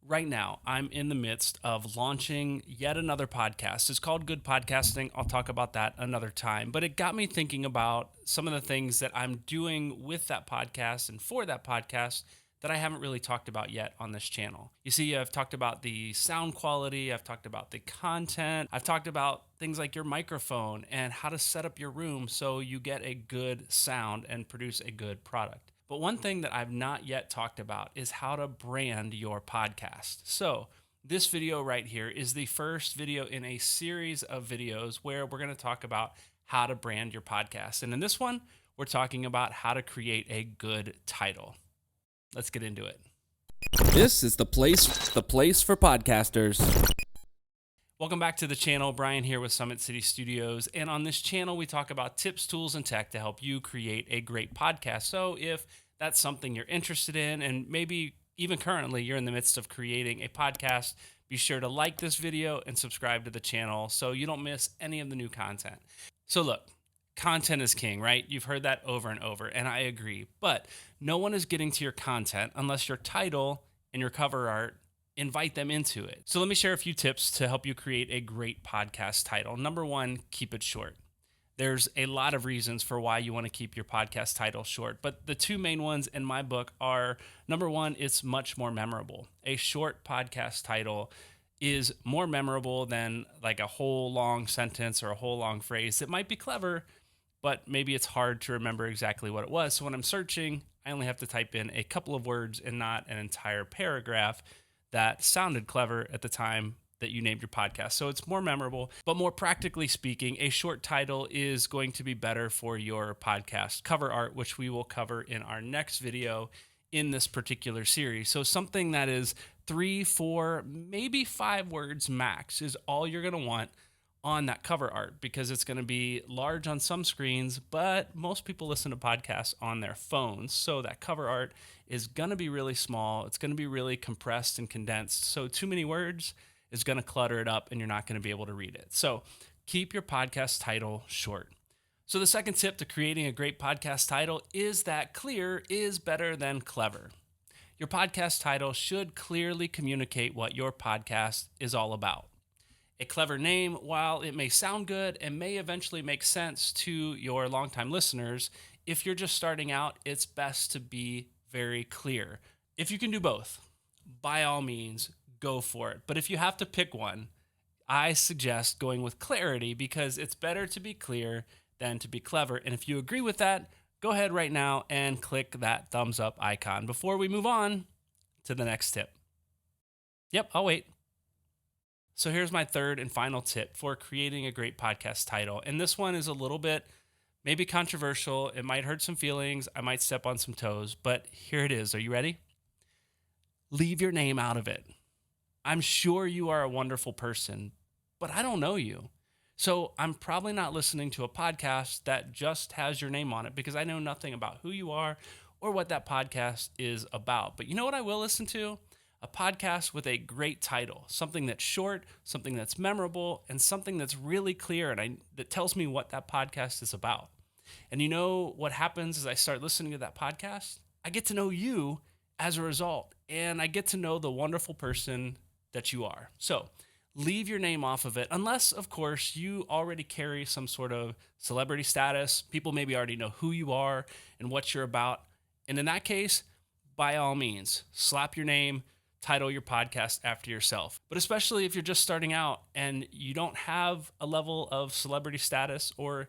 Right now, I'm in the midst of launching yet another podcast. It's called Good Podcasting. I'll talk about that another time. But it got me thinking about some of the things that I'm doing with that podcast and for that podcast that I haven't really talked about yet on this channel. You see, I've talked about the sound quality, I've talked about the content, I've talked about things like your microphone and how to set up your room so you get a good sound and produce a good product. But one thing that I've not yet talked about is how to brand your podcast. So, this video right here is the first video in a series of videos where we're going to talk about how to brand your podcast. And in this one, we're talking about how to create a good title. Let's get into it. This is the place for podcasters. Welcome back to the channel. Brian here with Summit City Studios. And on this channel, we talk about tips, tools, and tech to help you create a great podcast. So if that's something you're interested in, and maybe even currently you're in the midst of creating a podcast, be sure to like this video and subscribe to the channel so you don't miss any of the new content. So look, content is king, right? You've heard that over and over, and I agree. But no one is getting to your content unless your title and your cover art invite them into it. So let me share a few tips to help you create a great podcast title. Number one, keep it short. There's a lot of reasons for why you want to keep your podcast title short, but the two main ones in my book are, number one, it's much more memorable. A short podcast title is more memorable than like a whole long sentence or a whole long phrase that might be clever, but maybe it's hard to remember exactly what it was. So when I'm searching, I only have to type in a couple of words and not an entire paragraph that sounded clever at the time that you named your podcast. So it's more memorable, but more practically speaking, a short title is going to be better for your podcast cover art, which we will cover in our next video in this particular series. So something that is 3, 4, maybe 5 words max is all you're going to want on that cover art, because it's going to be large on some screens, but most people listen to podcasts on their phones. So that cover art is going to be really small. It's going to be really compressed and condensed. So too many words is going to clutter it up and you're not going to be able to read it. So keep your podcast title short. So the second tip to creating a great podcast title is that clear is better than clever. Your podcast title should clearly communicate what your podcast is all about. A clever name, while it may sound good and may eventually make sense to your longtime listeners, if you're just starting out, it's best to be very clear. If you can do both, by all means, go for it. But if you have to pick one, I suggest going with clarity, because it's better to be clear than to be clever. And if you agree with that, go ahead right now and click that thumbs up icon before we move on to the next tip. Yep, I'll wait. So here's my third and final tip for creating a great podcast title. And this one is a little bit maybe controversial. It might hurt some feelings. I might step on some toes, but here it is. Are you ready? Leave your name out of it. I'm sure you are a wonderful person, but I don't know you. So I'm probably not listening to a podcast that just has your name on it, because I know nothing about who you are or what that podcast is about. But you know what I will listen to? A podcast with a great title, something that's short, something that's memorable, and something that's really clear and that tells me what that podcast is about. And you know what happens as I start listening to that podcast? I get to know you as a result, and I get to know the wonderful person that you are. So leave your name off of it, unless, of course, you already carry some sort of celebrity status. People maybe already know who you are and what you're about. And in that case, by all means, slap your name, title your podcast after yourself. But especially if you're just starting out and you don't have a level of celebrity status, or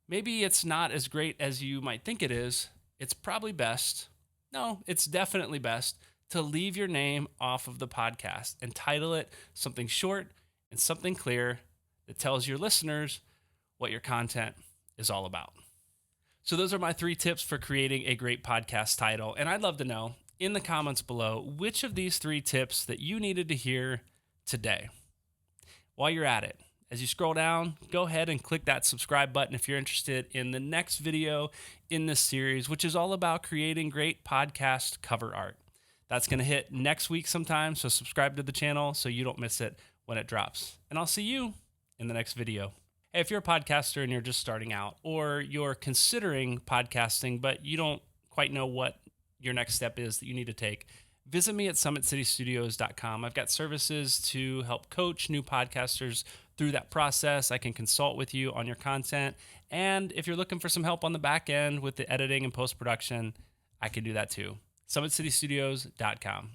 maybe it's not as great as you might think it is, it's probably best, no, it's definitely best to leave your name off of the podcast and title it something short and something clear that tells your listeners what your content is all about. So those are my 3 tips for creating a great podcast title. And I'd love to know in the comments below which of these 3 tips that you needed to hear today. While you're at it, as you scroll down, go ahead and click that subscribe button if you're interested in the next video in this series, which is all about creating great podcast cover art. That's going to hit next week sometime, so subscribe to the channel so you don't miss it when it drops. And I'll see you in the next video. Hey, if you're a podcaster and you're just starting out, or you're considering podcasting but you don't quite know what your next step is that you need to take, visit me at summitcitystudios.com. I've got services to help coach new podcasters through that process. I can consult with you on your content. And if you're looking for some help on the back end with the editing and post-production, I can do that too. summitcitystudios.com.